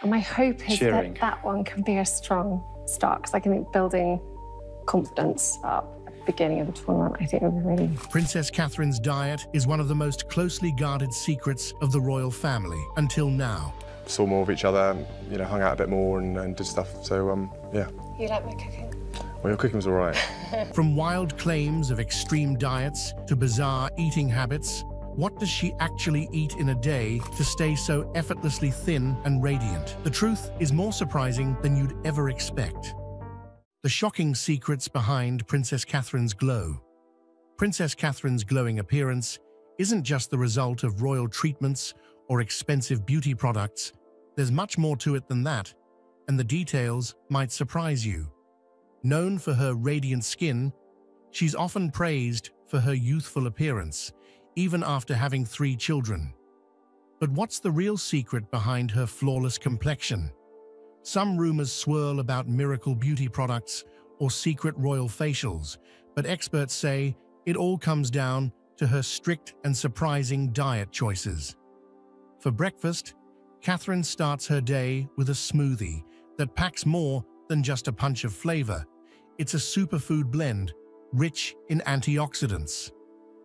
And my hope is cheering. that one can be a strong start, because I think building confidence up at the beginning of the tournament, I think would be really... Princess Catherine's diet is one of the most closely guarded secrets of the royal family until now. Saw more of each other, you know, hung out a bit more and did stuff, so yeah. You like my cooking? Well, your cooking was all right. From wild claims of extreme diets to bizarre eating habits, what does she actually eat in a day to stay so effortlessly thin and radiant? The truth is more surprising than you'd ever expect. The shocking secrets behind Princess Catherine's glow. Princess Catherine's glowing appearance isn't just the result of royal treatments or expensive beauty products. There's much more to it than that, and the details might surprise you. Known for her radiant skin, she's often praised for her youthful appearance, even after having 3 children. But what's the real secret behind her flawless complexion? Some rumors swirl about miracle beauty products or secret royal facials, but experts say it all comes down to her strict and surprising diet choices. For breakfast, Catherine starts her day with a smoothie that packs more than just a punch of flavor. It's a superfood blend, rich in antioxidants.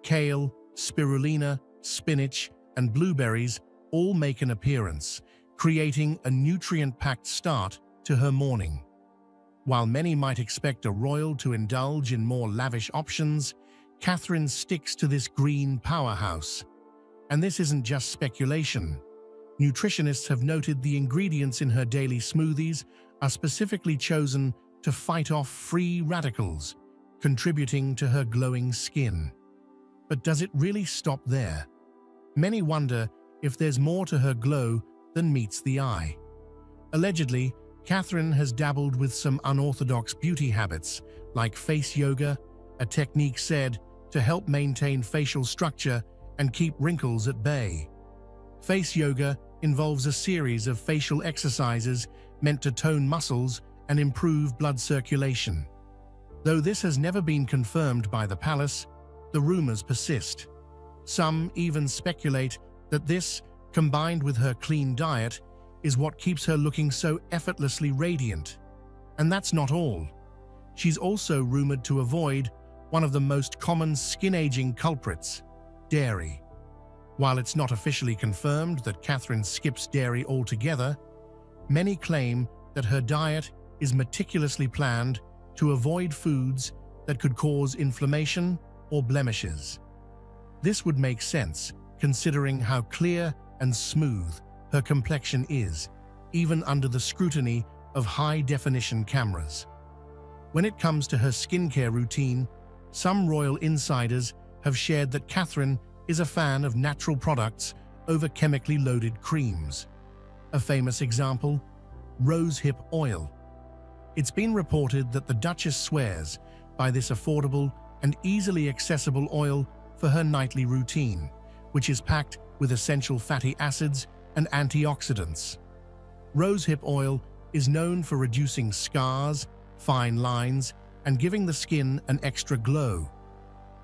Kale, spirulina, spinach, and blueberries all make an appearance, creating a nutrient-packed start to her morning. While many might expect a royal to indulge in more lavish options, Catherine sticks to this green powerhouse. And this isn't just speculation. Nutritionists have noted the ingredients in her daily smoothies are specifically chosen to fight off free radicals, contributing to her glowing skin. But does it really stop there? Many wonder if there's more to her glow than meets the eye. Allegedly, Catherine has dabbled with some unorthodox beauty habits, like face yoga, a technique said to help maintain facial structure and keep wrinkles at bay. Face yoga involves a series of facial exercises meant to tone muscles and improve blood circulation. Though this has never been confirmed by the palace, the rumors persist. Some even speculate that this, combined with her clean diet, is what keeps her looking so effortlessly radiant. And that's not all. She's also rumored to avoid one of the most common skin-aging culprits, dairy. While it's not officially confirmed that Catherine skips dairy altogether, many claim that her diet is meticulously planned to avoid foods that could cause inflammation or blemishes. This would make sense, considering how clear and smooth her complexion is, even under the scrutiny of high-definition cameras. When it comes to her skincare routine, some royal insiders have shared that Catherine is a fan of natural products over chemically loaded creams. A famous example, rosehip oil. It's been reported that the Duchess swears by this affordable and easily accessible oil for her nightly routine, which is packed with essential fatty acids and antioxidants. Rosehip oil is known for reducing scars, fine lines, and giving the skin an extra glow.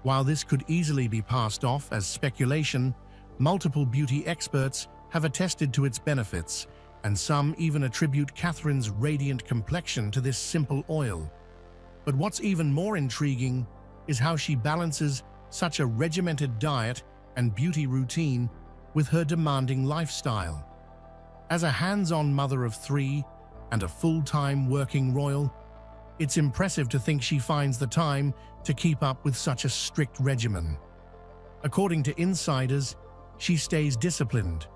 While this could easily be passed off as speculation, multiple beauty experts have attested to its benefits, and some even attribute Catherine's radiant complexion to this simple oil. But what's even more intriguing is how she balances such a regimented diet and beauty routine with her demanding lifestyle. As a hands-on mother of 3 and a full-time working royal, it's impressive to think she finds the time to keep up with such a strict regimen. According to insiders, she stays disciplined,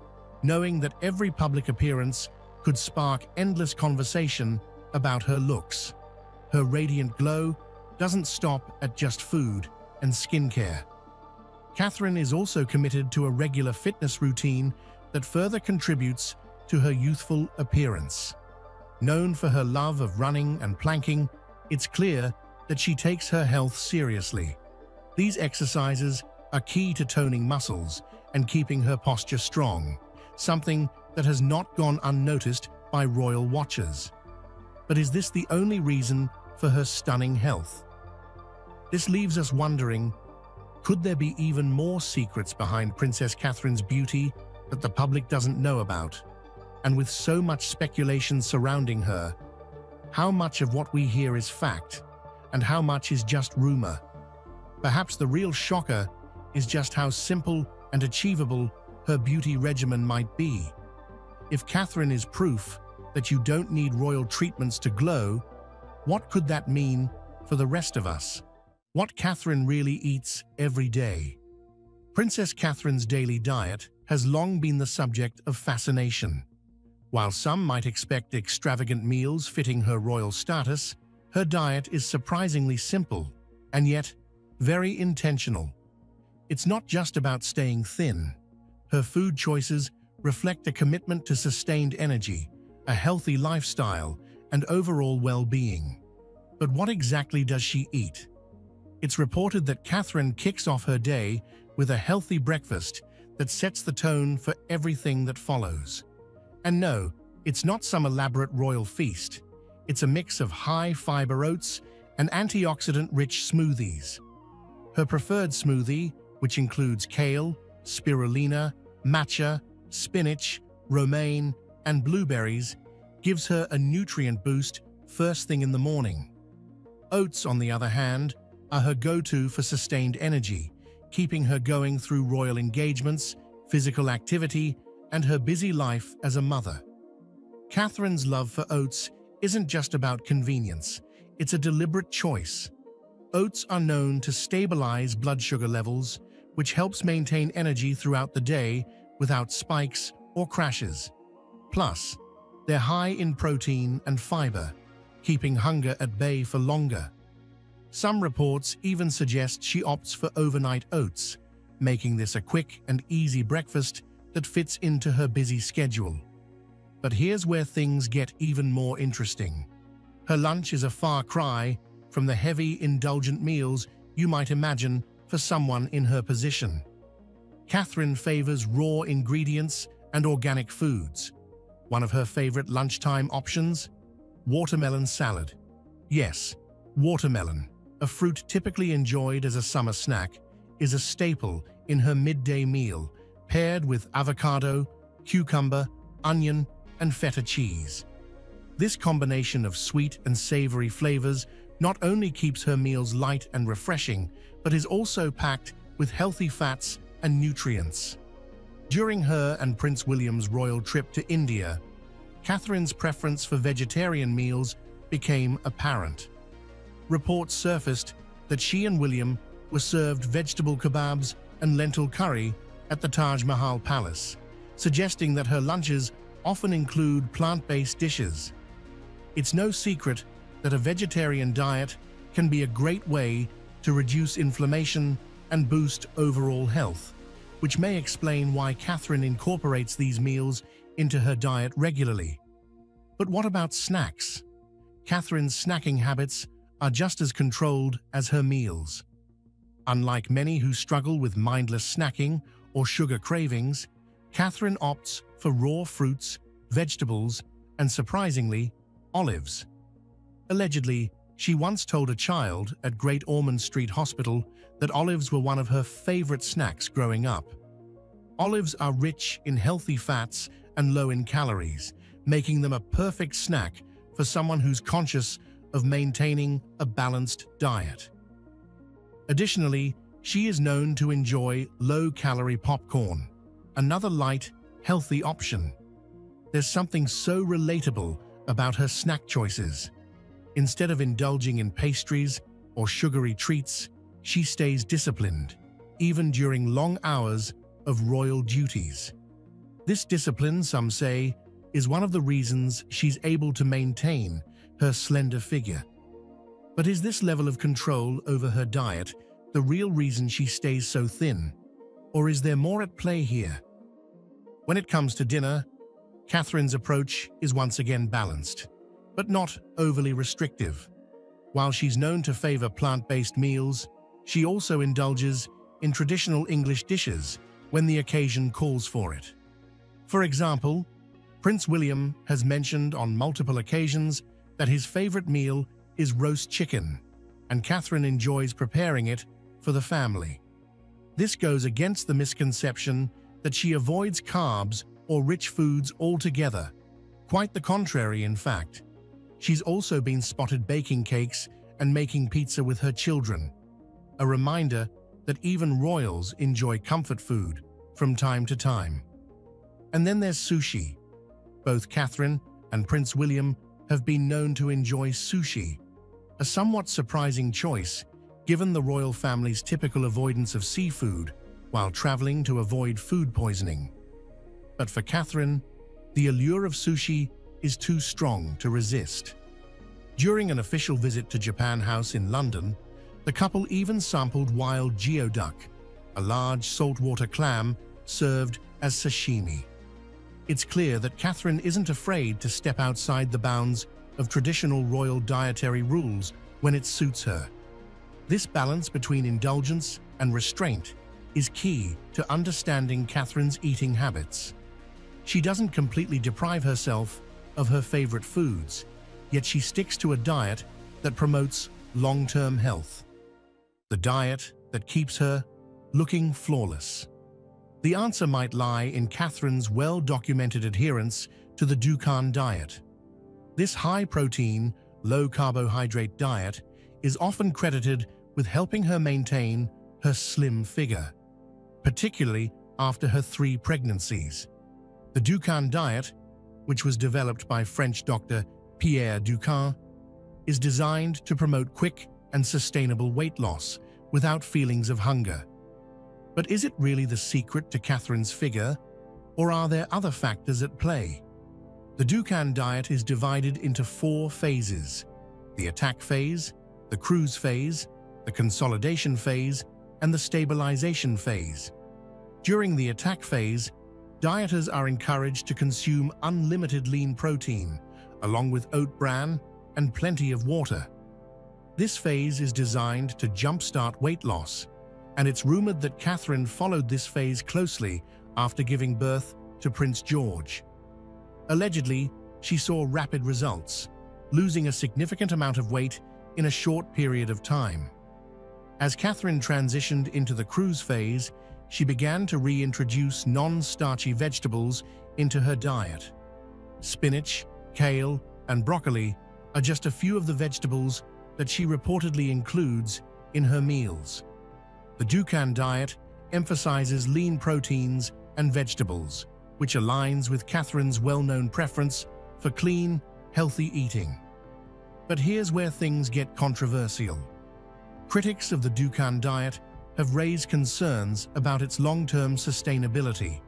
knowing that every public appearance could spark endless conversation about her looks. Her radiant glow doesn't stop at just food and skincare. Catherine is also committed to a regular fitness routine that further contributes to her youthful appearance. Known for her love of running and planking, it's clear that she takes her health seriously. These exercises are key to toning muscles and keeping her posture strong, something that has not gone unnoticed by royal watchers. But is this the only reason for her stunning health? This leaves us wondering, could there be even more secrets behind Princess Catherine's beauty that the public doesn't know about? And with so much speculation surrounding her, how much of what we hear is fact, and how much is just rumor? Perhaps the real shocker is just how simple and achievable her beauty regimen might be. If Catherine is proof that you don't need royal treatments to glow, what could that mean for the rest of us? What Catherine really eats every day. Princess Catherine's daily diet has long been the subject of fascination. While some might expect extravagant meals fitting her royal status, her diet is surprisingly simple, and yet very intentional. It's not just about staying thin. Her food choices reflect a commitment to sustained energy, a healthy lifestyle, and overall well-being. But what exactly does she eat? It's reported that Catherine kicks off her day with a healthy breakfast that sets the tone for everything that follows. And no, it's not some elaborate royal feast. It's a mix of high-fiber oats and antioxidant-rich smoothies. Her preferred smoothie, which includes kale, spirulina, matcha, spinach, romaine, and blueberries, gives her a nutrient boost first thing in the morning. Oats, on the other hand, are her go-to for sustained energy, keeping her going through royal engagements, physical activity, and her busy life as a mother. Catherine's love for oats isn't just about convenience, it's a deliberate choice. Oats are known to stabilize blood sugar levels, which helps maintain energy throughout the day without spikes or crashes. Plus, they're high in protein and fiber, keeping hunger at bay for longer. Some reports even suggest she opts for overnight oats, making this a quick and easy breakfast that fits into her busy schedule. But here's where things get even more interesting. Her lunch is a far cry from the heavy, indulgent meals you might imagine for someone in her position. Catherine favors raw ingredients and organic foods. One of her favorite lunchtime options? Watermelon salad. Yes, watermelon, a fruit typically enjoyed as a summer snack, is a staple in her midday meal, paired with avocado, cucumber, onion, and feta cheese. This combination of sweet and savory flavors not only keeps her meals light and refreshing, but is also packed with healthy fats and nutrients. During her and Prince William's royal trip to India, Catherine's preference for vegetarian meals became apparent. Reports surfaced that she and William were served vegetable kebabs and lentil curry at the Taj Mahal Palace, suggesting that her lunches often include plant-based dishes. It's no secret that a vegetarian diet can be a great way to reduce inflammation and boost overall health, which may explain why Catherine incorporates these meals into her diet regularly. But what about snacks? Catherine's snacking habits are just as controlled as her meals. Unlike many who struggle with mindless snacking or sugar cravings, Catherine opts for raw fruits, vegetables, and surprisingly, olives. Allegedly, she once told a child at Great Ormond Street Hospital that olives were one of her favorite snacks growing up. Olives are rich in healthy fats and low in calories, making them a perfect snack for someone who's conscious of maintaining a balanced diet. Additionally, she is known to enjoy low-calorie popcorn, another light, healthy option. There's something so relatable about her snack choices. Instead of indulging in pastries or sugary treats, she stays disciplined, even during long hours of royal duties. This discipline, some say, is one of the reasons she's able to maintain her slender figure. But is this level of control over her diet the real reason she stays so thin? Or is there more at play here? When it comes to dinner, Catherine's approach is once again balanced, but not overly restrictive. While she's known to favor plant-based meals, she also indulges in traditional English dishes when the occasion calls for it. For example, Prince William has mentioned on multiple occasions that his favorite meal is roast chicken, and Catherine enjoys preparing it for the family. This goes against the misconception that she avoids carbs or rich foods altogether, Quite the contrary, in fact. She's also been spotted baking cakes and making pizza with her children, a reminder that even royals enjoy comfort food from time to time. And then there's sushi. Both Catherine and Prince William have been known to enjoy sushi, a somewhat surprising choice given the royal family's typical avoidance of seafood while traveling to avoid food poisoning. But for Catherine, the allure of sushi is too strong to resist. During an official visit to Japan House in London, the couple even sampled wild geoduck, a large saltwater clam served as sashimi. It's clear that Catherine isn't afraid to step outside the bounds of traditional royal dietary rules when it suits her. This balance between indulgence and restraint is key to understanding Catherine's eating habits. She doesn't completely deprive herself of her favorite foods, yet she sticks to a diet that promotes long-term health. The diet that keeps her looking flawless. The answer might lie in Catherine's well-documented adherence to the Dukan diet. This high-protein, low-carbohydrate diet is often credited with helping her maintain her slim figure, particularly after her 3 pregnancies. The Dukan diet, which was developed by French doctor Pierre Dukan, is designed to promote quick and sustainable weight loss without feelings of hunger. But is it really the secret to Catherine's figure, or are there other factors at play? The Dukan diet is divided into 4 phases: the attack phase, the cruise phase, the consolidation phase, and the stabilization phase. During the attack phase, dieters are encouraged to consume unlimited lean protein, along with oat bran and plenty of water. This phase is designed to jumpstart weight loss, and it's rumored that Catherine followed this phase closely after giving birth to Prince George. Allegedly, she saw rapid results, losing a significant amount of weight in a short period of time. As Catherine transitioned into the cruise phase, she began to reintroduce non-starchy vegetables into her diet. Spinach, kale, and broccoli are just a few of the vegetables that she reportedly includes in her meals. The Dukan diet emphasizes lean proteins and vegetables, which aligns with Catherine's well-known preference for clean, healthy eating. But here's where things get controversial. Critics of the Dukan diet have raised concerns about its long-term sustainability.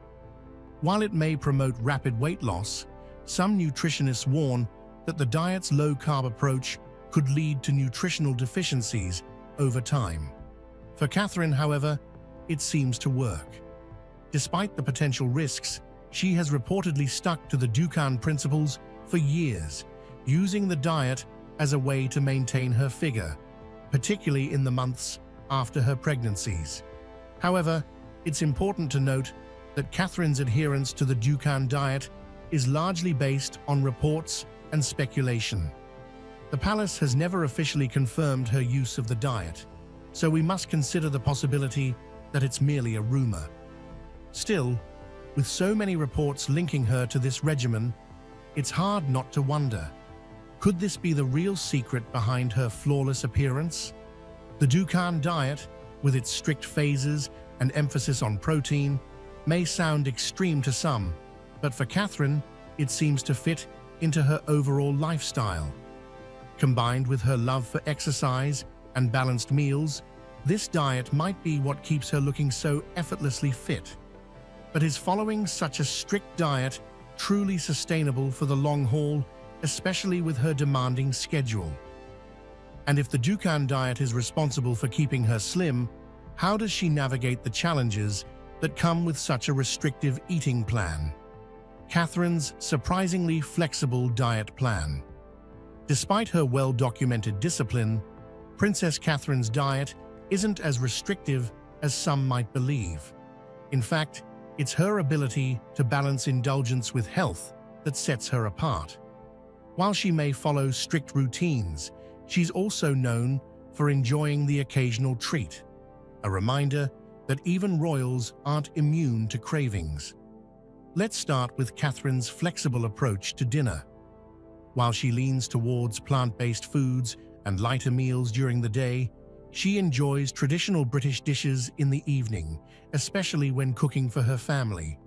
While it may promote rapid weight loss, some nutritionists warn that the diet's low-carb approach could lead to nutritional deficiencies over time. For Catherine, however, it seems to work. Despite the potential risks, she has reportedly stuck to the Dukan principles for years, using the diet as a way to maintain her figure, particularly in the months after her pregnancies. However, it's important to note that Catherine's adherence to the Dukan diet is largely based on reports and speculation. The palace has never officially confirmed her use of the diet, so we must consider the possibility that it's merely a rumor. Still, with so many reports linking her to this regimen, it's hard not to wonder, could this be the real secret behind her flawless appearance? The Dukan diet, with its strict phases and emphasis on protein, may sound extreme to some, but for Catherine, it seems to fit into her overall lifestyle. Combined with her love for exercise and balanced meals, this diet might be what keeps her looking so effortlessly fit. But is following such a strict diet truly sustainable for the long haul, especially with her demanding schedule? And if the Dukan diet is responsible for keeping her slim, how does she navigate the challenges that come with such a restrictive eating plan? Catherine's surprisingly flexible diet plan. Despite her well-documented discipline, Princess Catherine's diet isn't as restrictive as some might believe. In fact, it's her ability to balance indulgence with health that sets her apart. While she may follow strict routines, she's also known for enjoying the occasional treat, a reminder that even royals aren't immune to cravings. Let's start with Catherine's flexible approach to dinner. While she leans towards plant-based foods and lighter meals during the day, she enjoys traditional British dishes in the evening, especially when cooking for her family.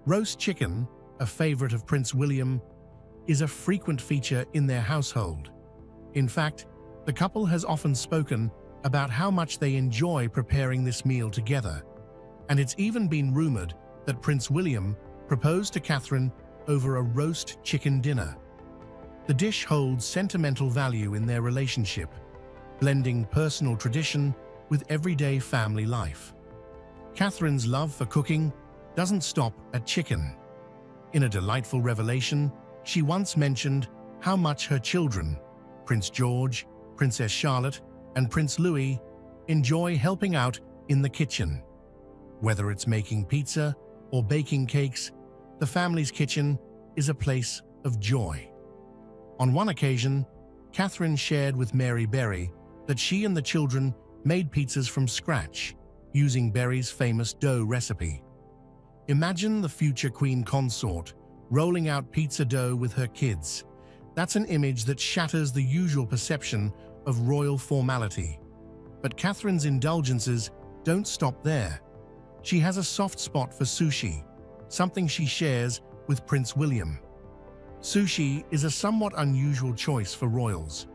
Roast chicken, a favorite of Prince William, is a frequent feature in their household. In fact, the couple has often spoken about how much they enjoy preparing this meal together, and it's even been rumored that Prince William proposed to Catherine over a roast chicken dinner. The dish holds sentimental value in their relationship, blending personal tradition with everyday family life. Catherine's love for cooking doesn't stop at chicken. In a delightful revelation, she once mentioned how much her children, Prince George, Princess Charlotte, and Prince Louis, enjoy helping out in the kitchen. Whether it's making pizza or baking cakes, the family's kitchen is a place of joy. On one occasion, Catherine shared with Mary Berry that she and the children made pizzas from scratch, using Berry's famous dough recipe. Imagine the future Queen consort rolling out pizza dough with her kids. That's an image that shatters the usual perception of royal formality. But Catherine's indulgences don't stop there. She has a soft spot for sushi, something she shares with Prince William. Sushi is a somewhat unusual choice for royals,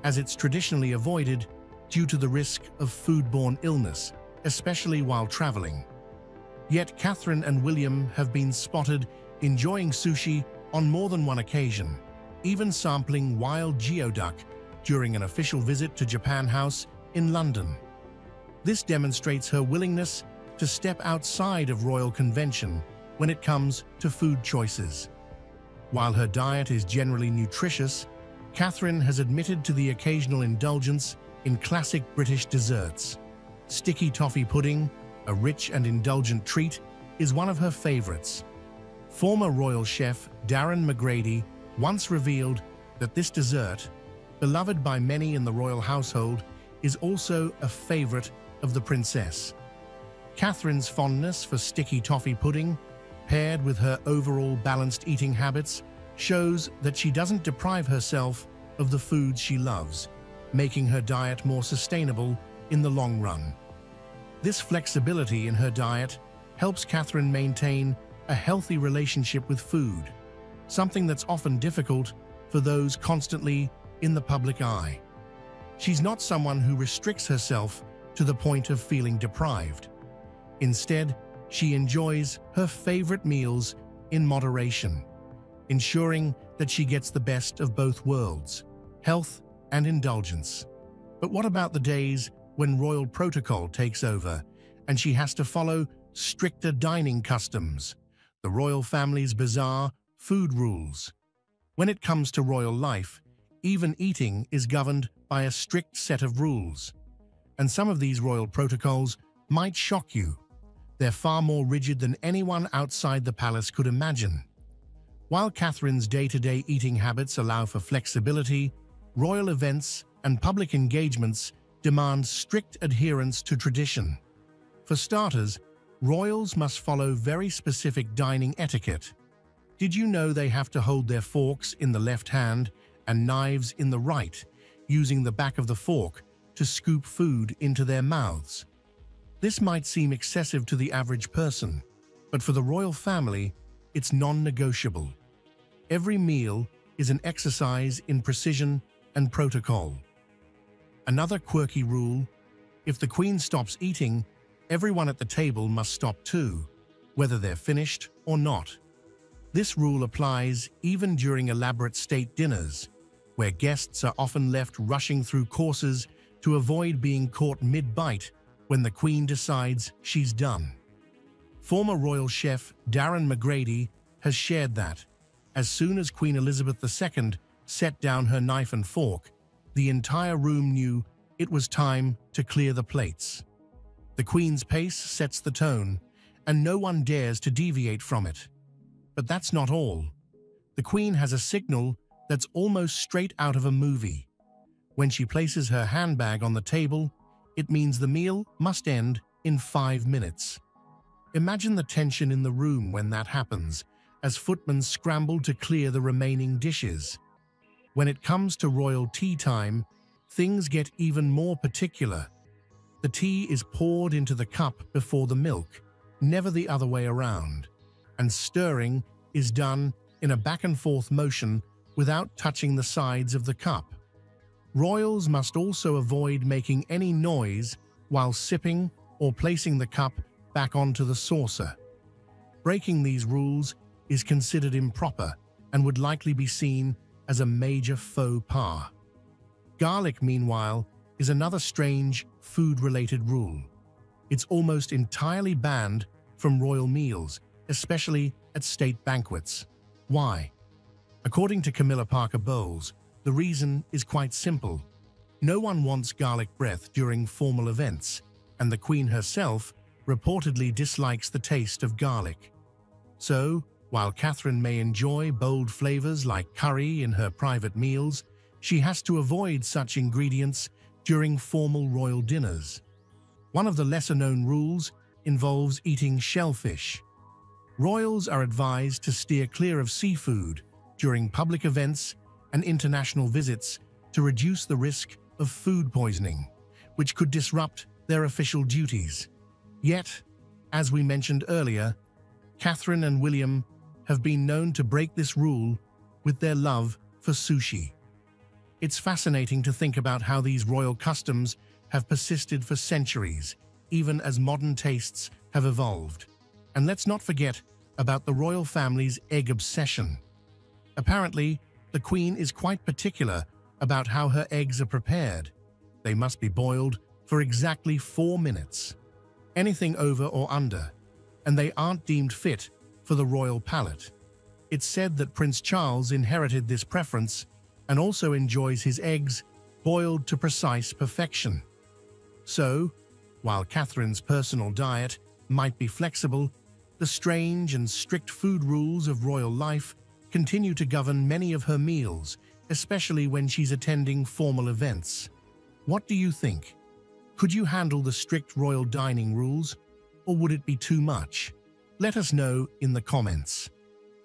as it's traditionally avoided due to the risk of foodborne illness, especially while traveling. Yet Catherine and William have been spotted enjoying sushi on more than one occasion, even sampling wild geoduck during an official visit to Japan House in London. This demonstrates her willingness to step outside of royal convention when it comes to food choices. While her diet is generally nutritious, Catherine has admitted to the occasional indulgence in classic British desserts. Sticky toffee pudding, a rich and indulgent treat, is one of her favorites. Former royal chef Darren McGrady once revealed that this dessert, beloved by many in the royal household, is also a favorite of the princess. Catherine's fondness for sticky toffee pudding, paired with her overall balanced eating habits, shows that she doesn't deprive herself of the foods she loves, making her diet more sustainable in the long run. This flexibility in her diet helps Catherine maintain a healthy relationship with food, something that's often difficult for those constantly in the public eye. She's not someone who restricts herself to the point of feeling deprived. Instead, she enjoys her favorite meals in moderation, ensuring that she gets the best of both worlds, health and indulgence. But what about the days when royal protocol takes over and she has to follow stricter dining customs, the royal family's bizarre food rules? When it comes to royal life, even eating is governed by a strict set of rules. And some of these royal protocols might shock you. They're far more rigid than anyone outside the palace could imagine. While Catherine's day-to-day eating habits allow for flexibility, royal events and public engagements demand strict adherence to tradition. For starters, royals must follow very specific dining etiquette. Did you know they have to hold their forks in the left hand and knives in the right, using the back of the fork to scoop food into their mouths? This might seem excessive to the average person, but for the royal family, it's non-negotiable. Every meal is an exercise in precision and protocol. Another quirky rule: if the Queen stops eating, everyone at the table must stop too, whether they're finished or not. This rule applies even during elaborate state dinners, where guests are often left rushing through courses to avoid being caught mid-bite when the Queen decides she's done. Former royal chef Darren McGrady has shared that, as soon as Queen Elizabeth II set down her knife and fork, the entire room knew it was time to clear the plates. The Queen's pace sets the tone, and no one dares to deviate from it. But that's not all. The Queen has a signal that's almost straight out of a movie. When she places her handbag on the table, it means the meal must end in 5 minutes. Imagine the tension in the room when that happens, as footmen scramble to clear the remaining dishes. When it comes to royal tea time, things get even more particular. The tea is poured into the cup before the milk, never the other way around, and stirring is done in a back-and-forth motion without touching the sides of the cup. Royals must also avoid making any noise while sipping or placing the cup back onto the saucer. Breaking these rules is considered improper and would likely be seen as a major faux pas. Garlic, meanwhile, is another strange food-related rule. It's almost entirely banned from royal meals, especially at state banquets. Why? According to Camilla Parker Bowles, the reason is quite simple. No one wants garlic breath during formal events, and the Queen herself reportedly dislikes the taste of garlic. So, while Catherine may enjoy bold flavors like curry in her private meals, she has to avoid such ingredients during formal royal dinners. One of the lesser-known rules involves eating shellfish. Royals are advised to steer clear of seafood during public events and international visits to reduce the risk of food poisoning, which could disrupt their official duties. Yet, as we mentioned earlier, Catherine and William have been known to break this rule with their love for sushi. It's fascinating to think about how these royal customs have persisted for centuries, even as modern tastes have evolved. And let's not forget about the royal family's egg obsession. Apparently, the Queen is quite particular about how her eggs are prepared. They must be boiled for exactly 4 minutes. Anything over or under, and they aren't deemed fit for the royal palate. It's said that Prince Charles inherited this preference and also enjoys his eggs boiled to precise perfection. So, while Catherine's personal diet might be flexible, the strange and strict food rules of royal life continue to govern many of her meals, especially when she's attending formal events. What do you think? Could you handle the strict royal dining rules, or would it be too much? Let us know in the comments.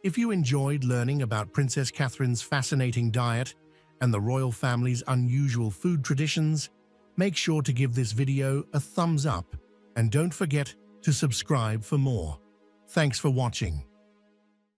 If you enjoyed learning about Princess Catherine's fascinating diet and the royal family's unusual food traditions, make sure to give this video a thumbs up and don't forget to subscribe for more. Thanks for watching.